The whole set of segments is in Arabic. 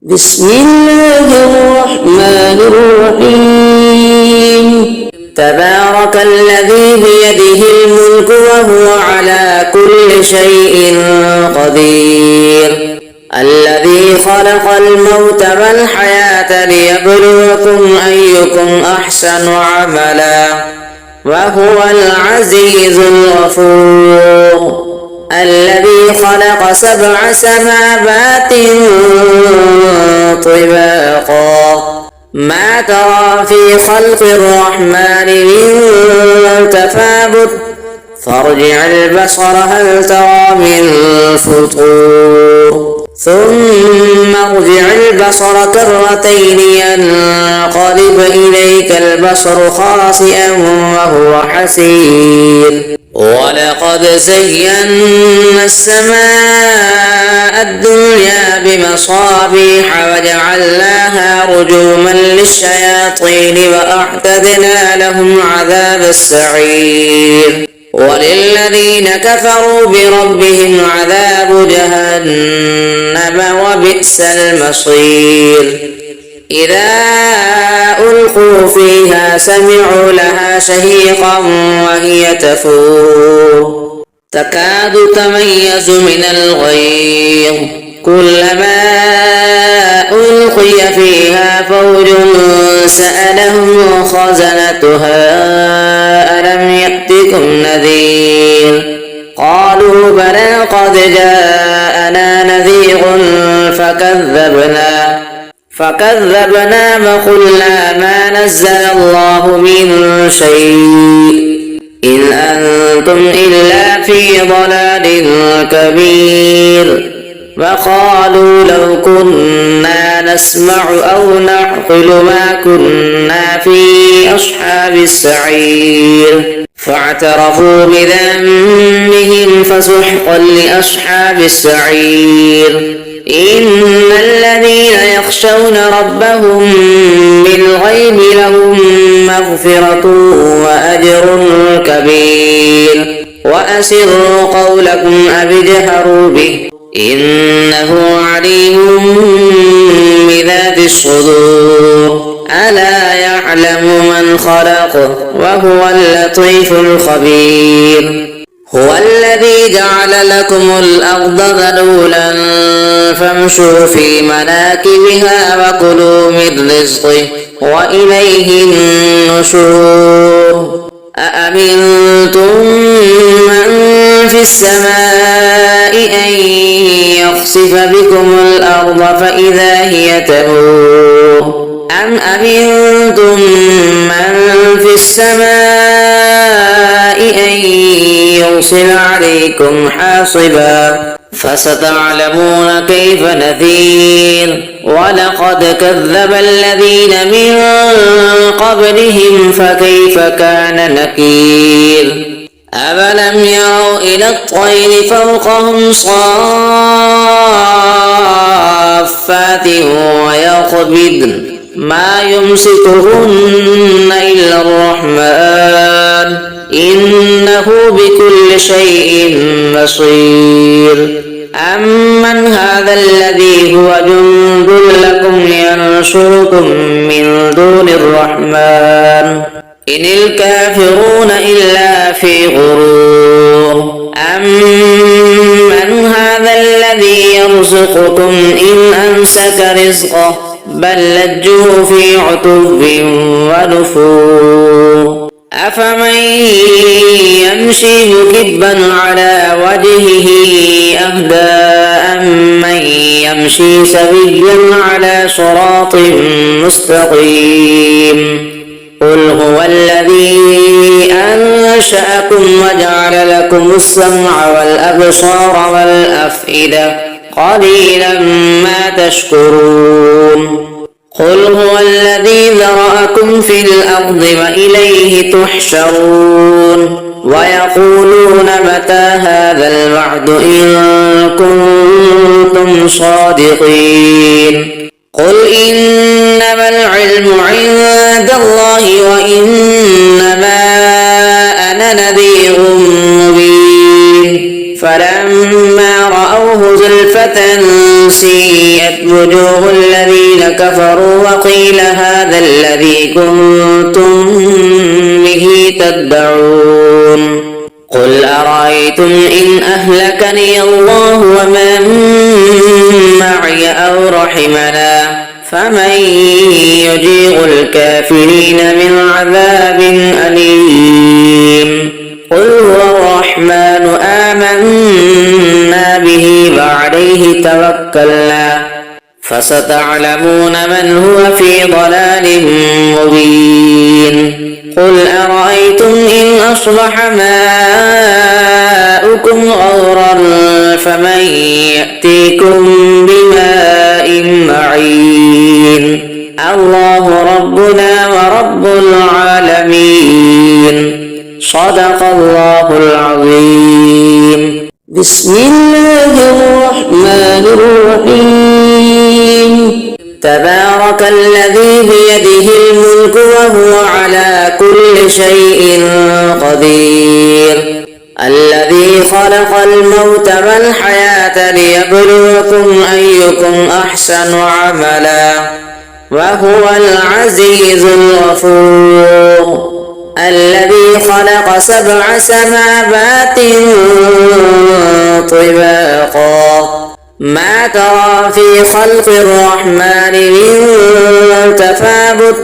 بسم الله الرحمن الرحيم تبارك الذي بيده الملك وهو على كل شيء قدير الذي خلق الموت والحياة ليبلوكم أيكم أحسن عملا وهو العزيز الغفور الذي خلق 7 سماوات طباقا ما ترى في خلق الرحمن من تفاوت فارجع البصر هل ترى من فطور ثم ارجع البصر كرتين ينقلب إليك البصر خاسئا وهو حسير ولقد زينا السماء الدنيا بمصابيح وجعلناها رجوما للشياطين وأعتدنا لهم عذاب السعير وللذين كفروا بربهم عذاب جهنم وبئس المصير إذا ألقوا فيها سمعوا لها شهيقا وهي تفور تكاد تميز من الغيظ كلما ألقي فيها فوج سألهم خزنتها ألم يأتكم نذير قالوا بلى قد جاءنا نذير فكذبنا وقلنا ما نزل الله من شيء إن أنتم إلا في ضلال كبير وقالوا لو كنا نسمع أو نعقل ما كنا في أصحاب السعير فاعترفوا بذنبهم فسحقا لأصحاب السعير إن الذين يخشون ربهم بالغيب لهم مغفرة وأجر كبير وأسروا قولكم أو اجهروا به إنه عليم بذات الصدور ألا يعلم من خلق وهو اللطيف الخبير هو الذي جعل لكم الأرض ذلولا فامشوا في مناكبها وكلوا من رزقه وإليه النشور أأمنتم من في السماء أن يخسف بكم الأرض فإذا هي تمور أم أمنتم من في السماء أن يرسل عليكم حاصبا فستعلمون كيف نذير ولقد كذب الذين من قبلهم فكيف كان نكير أفلم يروا إلى الطير فوقهم صافات ويقبضن ما يمسكهن إلا الرحمن إنه بكل شيء بصير أمن هذا الذي هو جند لكم ينصركم من دون الرحمن إن الكافرون إلا في غرور أمن هذا الذي يرزقكم إن أمسك رزقه بل لجوا في عتب ونفور أفمن يمشي مكبا على وجهه أهدى أمن يمشي سويا على صراط مستقيم قل هو الذي أنشأكم وجعل لكم السمع والأبصار والأفئدة قليلا ما تشكرون قل هو الذي ذرأكم في الأرض وإليه تحشرون ويقولون متى هذا الوعد إن كنتم صادقين قل إنما العلم عند الله وإنما أنا نذير مبين فلما رأوه زلفة سيئت وجوه الذين كفروا وقيل هذا الذي كنتم به تدعون قل أرأيتم إن أهلكني الله ومن معي أو رحمنا فمن يجير الكافرين من عذاب أليم قل هو الرحمن آمنا به وعليه توكلنا فستعلمون من هو في ضلال مبين قل أرأيتم إن أصبح ماؤكم غورا فمن يأتيكم بماء معين الله ربنا ورب العالمين صدق الله العظيم بسم الله الرحمن الرحيم تبارك الذي بيده الملك وهو على كل شيء قدير الذي خلق الموت والحياة ليبلوكم أيكم أحسن عملا وهو العزيز الغفور الذي خلق 7 سماوات طباقا ما ترى في خلق الرحمن من تفاوت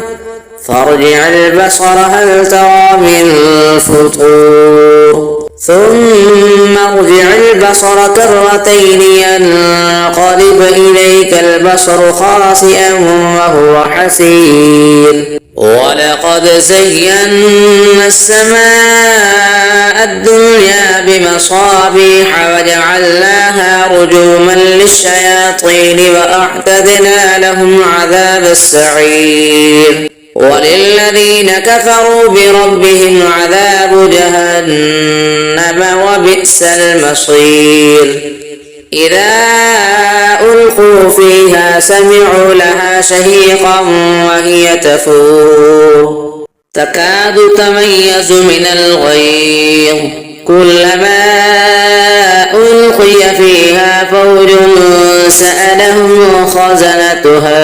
فارجع البصر هل ترى من فطور ثم ارجع البصر كرتين ينقلب إليك البصر خاسئا وهو حسير ولقد زينا السماء الدنيا بمصابيح وجعلناها رجوما للشياطين وأعتدنا لهم عذاب السعير وللذين كفروا بربهم عذاب جهنم وبئس المصير إذا ألقوا فيها سمعوا لها شهيقا وهي تفور تكاد تميز من الغيظ كلما ألقي فيها فوج سألهم خزنتها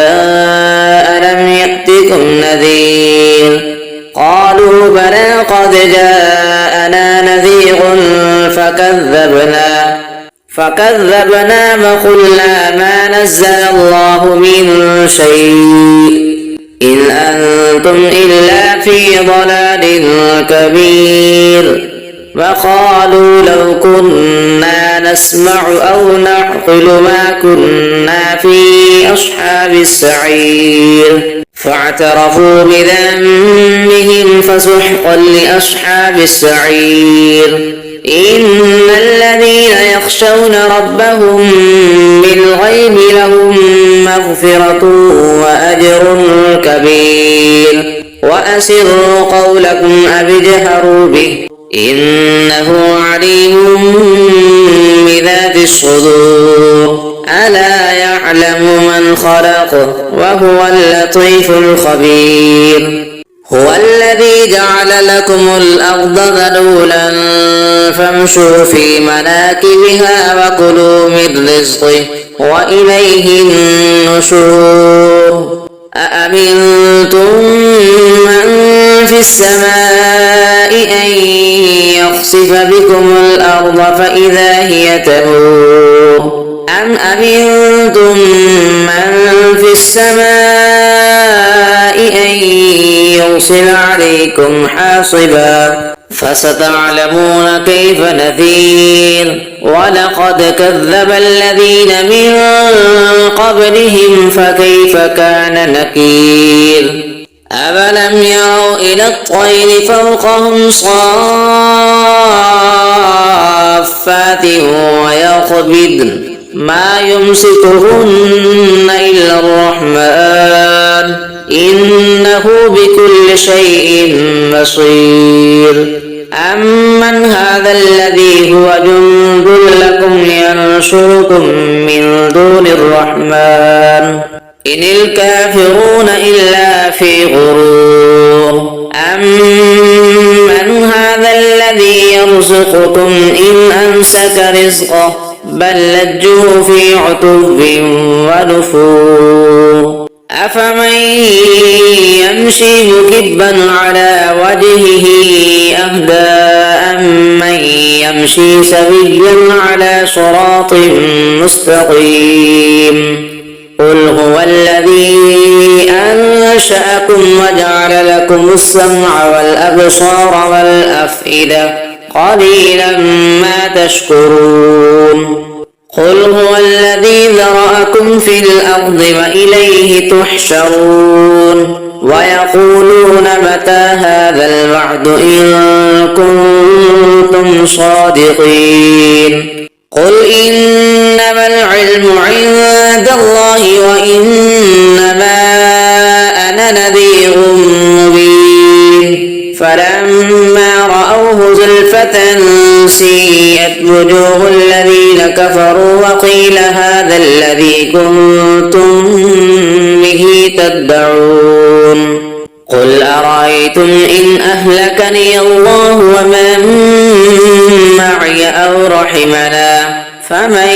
ألم يأتكم نذير قالوا بلى قد جاءنا نذير فكذبنا وقلنا ما نزل الله من شيء إن أنتم إلا في ضلال كبير وقالوا لو كنا نسمع أو نعقل ما كنا في أصحاب السعير فاعترفوا بذنبهم فسحقا لأصحاب السعير إن الذين يخشون ربهم بالغيب لهم مغفرة وأجر كبير وأسروا قولكم أو اجهروا به إنه عليم بذات الصدور ألا يعلم من خلق وهو اللطيف الخبير هو الذي جعل لكم الأرض ذلولا فامشوا في مناكبها وكلوا من رزقه وإليه النشور أأمنتم من في السماء أن يخسف بكم الأرض فإذا هي تمور أم أمنتم من في السماء أن يرسل عليكم حاصبا فستعلمون كيف نذير ولقد كذب الذين من قبلهم فكيف كان نكير أفلم يروا إلى الطير فوقهم صافات ويقبضن ما يمسكهن إلا الرحمن إنه بكل شيء بصير أمن هذا الذي هو جند لكم ينصركم من دون الرحمن إن الكافرون إلا في غرور أمن هذا الذي يرزقكم إن أمسك رزقه بل لجوا في عتب ونفور أفمن يمشي مكبا على وجهه أهدى أمن يمشي سويا على صراط مستقيم قل هو الذي أنشأكم وجعل لكم السمع والأبصار والأفئدة قليلا ما تشكرون قل هو الذي ذرأكم في الأرض وإليه تحشرون ويقولون متى هذا الوعد إن كنتم صادقين قل إنما العلم عند الله وإنما أنا نذير مبين فلما رأوه زلفة سيئت وجوه الذين كفروا وقيل هذا الذي كنتم به تدعون قل أرأيتم إن أهلكني الله ومن معي أو رحمنا فمن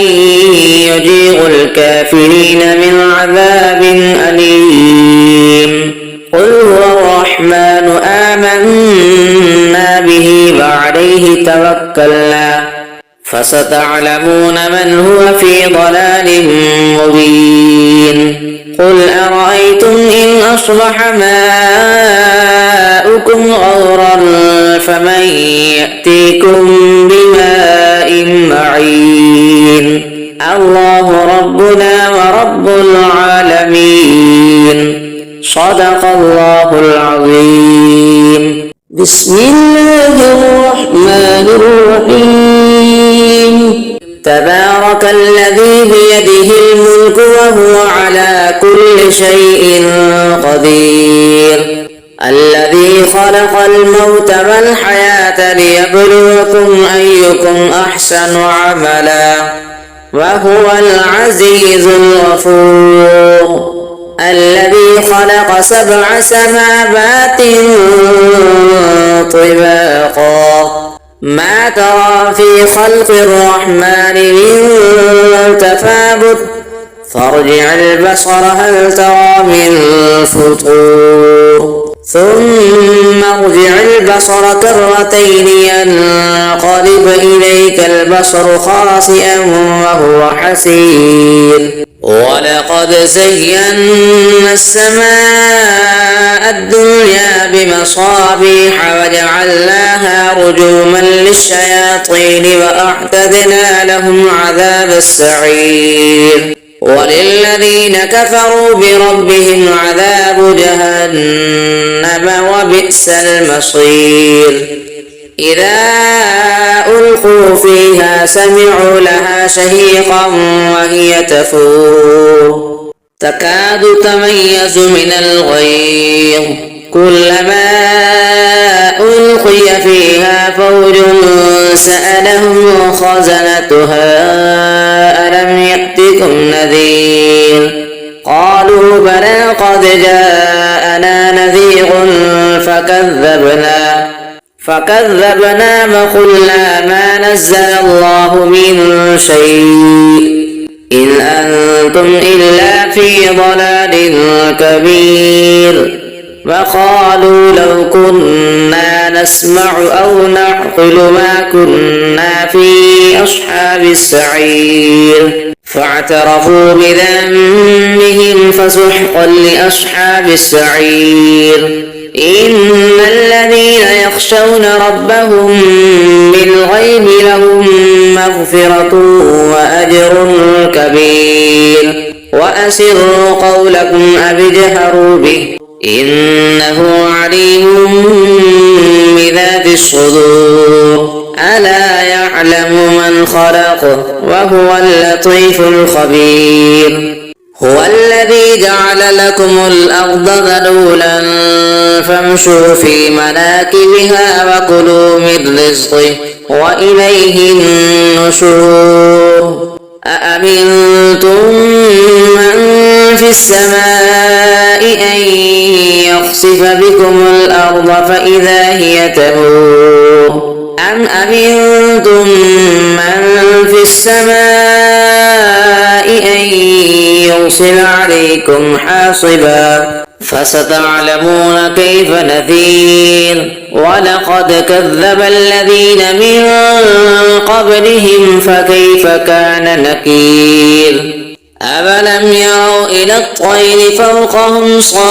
يجير الكافرين من عذاب أليم قل هو الرحمن آمنا به وعليه توكلنا فستعلمون من هو في ضلال مبين قل أرأيتم إن أصبح ماؤكم غورا فمن يأتيكم بماء معين الله ربنا ورب العالمين صدق الله العظيم بسم الله الرحمن الرحيم تبارك الذي بيده الملك وهو على كل شيء قدير الذي خلق الموت والحياة ليبلوكم أيكم أحسن عملا وهو العزيز الغفور الذي خلق 7 سماوات طباقا ما ترى في خلق الرحمن من تفاوت فارجع البصر هل ترى من فطور ثم ارجع البصر كرتين ينقلب إليك البصر خاسئا وهو حسير ولقد زينا السماء الدنيا بمصابيح وجعلناها رجوما للشياطين وأعتدنا لهم عذاب السعير وللذين كفروا بربهم عذاب جهنم وبئس المصير إذا ألقوا فيها سمعوا لها شهيقا وهي تفور تكاد تميز من الغيظ كلما ألقي فيها فوج سألهم خزنتها ألم يأتكم نذير قالوا بلى قد جاءنا نذير فكذبنا وقلنا ما نزل الله من شيء إن أنتم إلا في ضلال كبير وقالوا لو كنا نسمع أو نعقل ما كنا في أصحاب السعير فاعترفوا بذنبهم فسحقا لأصحاب السعير إن الذين يخشون ربهم بالغيب لهم مغفرة وأجر كبير وأسروا قولكم أو اجهروا به إنه عليم بذات الصدور ألا يعلم من خلق وهو اللطيف الخبير هو الذي جعل لكم الأرض ذلولا فامشوا في مناكبها وكلوا من رزقه وإليه النشور أأمنتم من في السماء أن يخسف بكم الأرض فإذا هي تمور أم أمنتم من في السماء أن يرسل عليكم حاصبا فستعلمون كيف نذير ولقد كذب الذين من قبلهم فكيف كان نكير أفلم يروا إلى الطير فوقهم صافات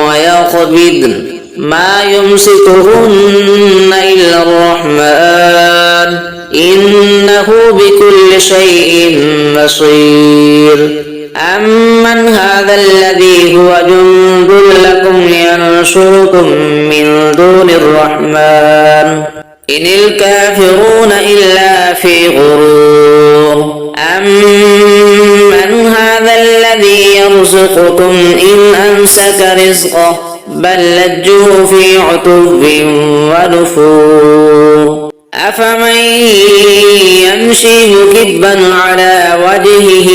ويقبضن ما يمسكهن إلا الرحمن إنه بكل شيء بصير أمن هذا الذي هو جند لكم ينصركم من دون الرحمن إن الكافرون إلا في غرور أمن هذا الذي يرزقكم إن أمسك رزقه بل لجوا في عتب ونفور أفمن يمشي مكبا على وجهه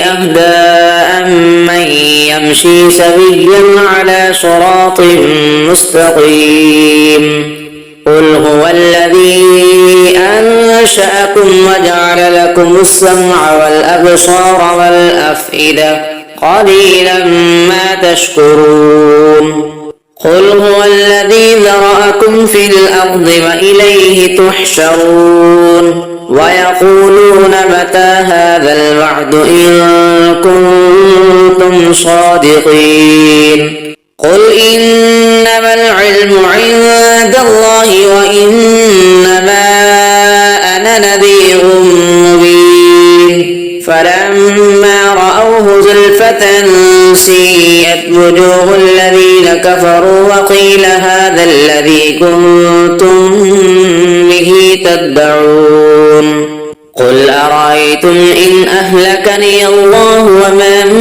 أهدى أمن يمشي سويا على صراط مستقيم قل هو الذي أنشأكم وجعل لكم السمع والأبصار والأفئدة قليلا ما تشكرون قل هو الذي ذرأكم في الأرض وإليه تحشرون ويقولون متى هذا الوعد إن كنتم صادقين قل إنما العلم عند الله وإنما أنا نذير مبين فلما رأوه زلفة سيئت وجوه الذين كفروا وقيل هذا الذي كنتم به تدعون قل أرأيتم إن أهلكني الله ومن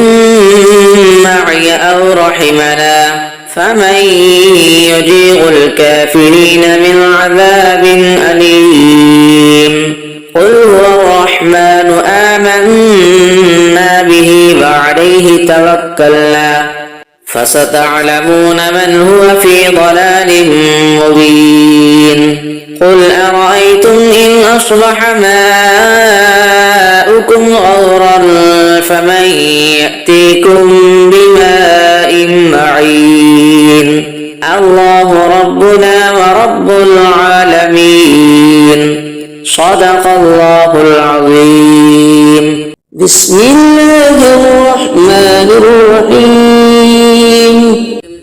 معي أو رحمنا فمن يجير الكافرين من عذاب أليم قل هو الرحمن آمنا به وعليه توكلنا فستعلمون من هو في ضلال مبين قل أرأيتم إن أصبح ماؤكم غورا فمن يأتيكم بماء معين الله ربنا ورب العالمين صدق الله العظيم بسم الله الرحمن الرحيم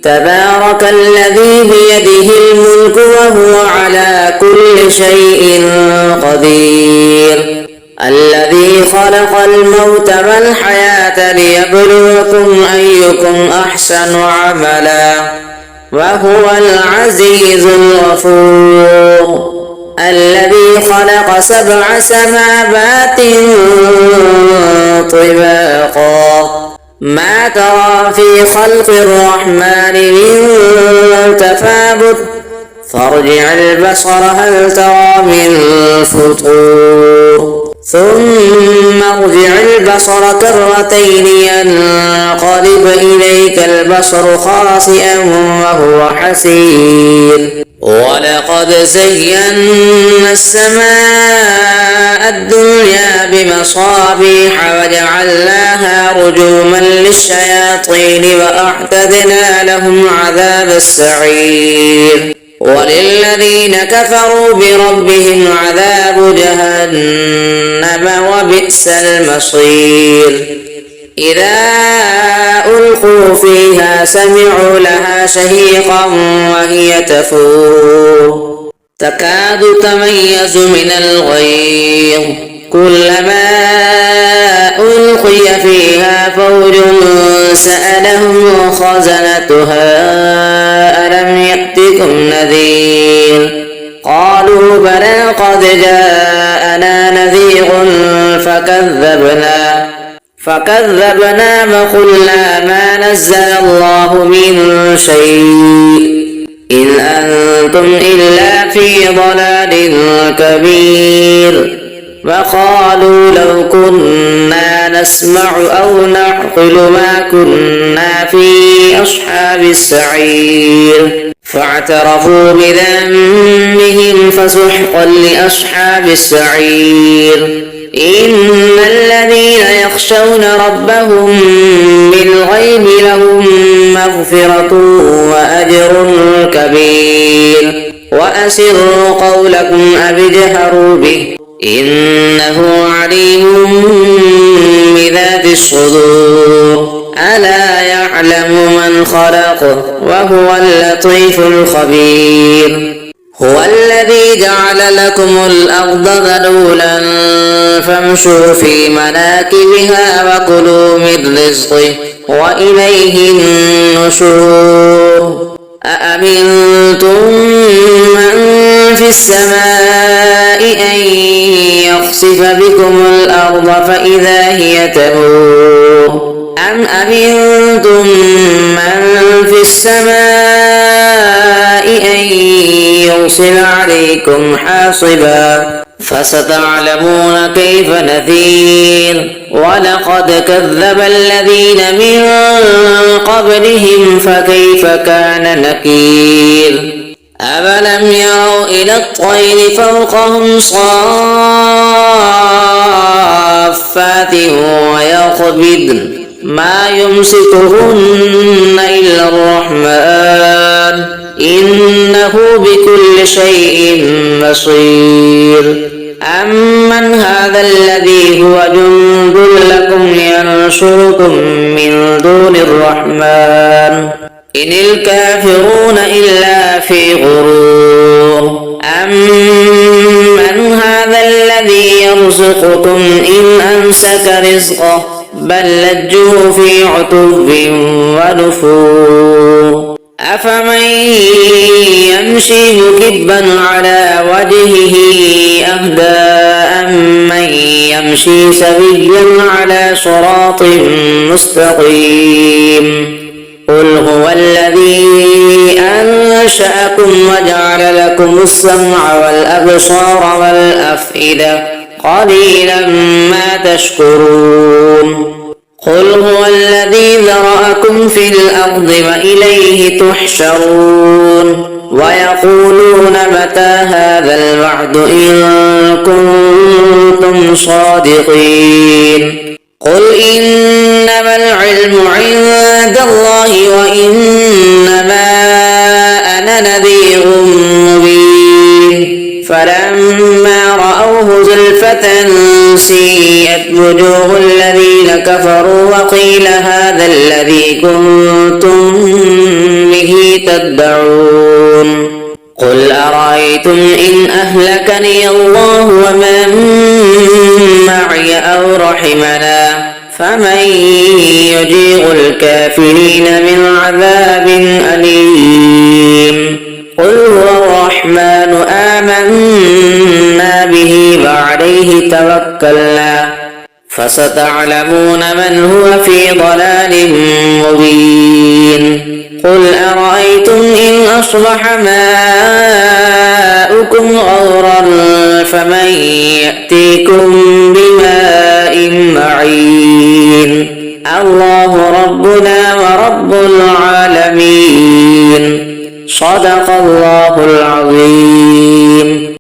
تبارك الذي بيده الملك وهو على كل شيء قدير الذي خلق الموت والحياة ليبلوكم أيكم أحسن عملا وهو العزيز الغفور الذي خلق 7 سماوات طباقا ما ترى في خلق الرحمن من تفاوت فارجع البصر هل ترى من فطور ثم ارجع البصر كرتين ينقلب إليك البصر خاسئا وهو حسير ولقد زينا السماء الدنيا بمصابيح وجعلناها رجوما للشياطين وأعتدنا لهم عذاب السعير وللذين كفروا بربهم عذاب جهنم وبئس المصير إذا ألقوا فيها سمعوا لها شهيقا وهي تفور تكاد تميز من الغيظ كلما ألقي فيها فوج سألهم خزنتها ألم يأتكم نذير قالوا بلى قد جاءنا نذير فكذبنا وقلنا ما نزل الله من شيء إن أنتم إلا في ضلال كبير وقالوا لو كنا نسمع أو نعقل ما كنا في أصحاب السعير فاعترفوا بذنبهم فسحقا لأصحاب السعير إن الذين يخشون ربهم بالغيب لهم مغفرة وأجر كبير وأسروا قولكم أو اجهروا به إنه عليم بذات الصدور ألا يعلم من خلق وهو اللطيف الخبير هو الذي جعل لكم الأرض ذلولا فامشوا في مناكبها وكلوا من رزقه وإليه النشور أأمنتم من في السماء أن يخسف بكم الأرض فإذا هي تمور أم أمنتم من في السماء أن يرسل عليكم حاصبا فستعلمون كيف نذير ولقد كذب الذين من قبلهم فكيف كان نكير أفلم يروا إلى الطير فوقهم صافات ويقبضن ما يمسكهن إلا الرحمن إنه بكل شيء بصير أمن هذا الذي هو جند لكم ينصركم من دون الرحمن إن الكافرون إلا في غرور أمن هذا الذي يرزقكم إن أمسك رزقه بل لجوا في عتب ونفور أفمن يمشي مكبا على وجهه أهدى أمن يمشي سويا على صراط مستقيم قل هو الذي أنشأكم وجعل لكم السمع والأبصار والأفئدة قليلا ما تشكرون قل هو الذي ذرأكم في الأرض وإليه تحشرون ويقولون متى هذا الوعد إن كنتم صادقين قل إنما العلم عند الله وإنما أنا نذير مبين فلما رأوه زلفة سيئت وجوه الذين كفروا وقيل هذا الذي كنتم به تدعون قل أرأيتم إن أهلكني الله ومن معي أو رحمنا فمن يجير الكافرين من عذاب أليم قل هو الرحمن آمنا به وعليه توكلنا فستعلمون من هو في ضلال مبين قل أرأيتم إن أصبح ماؤكم غورا فمن يأتيكم بماء معين الله ربنا ورب العالمين صدق الله العظيم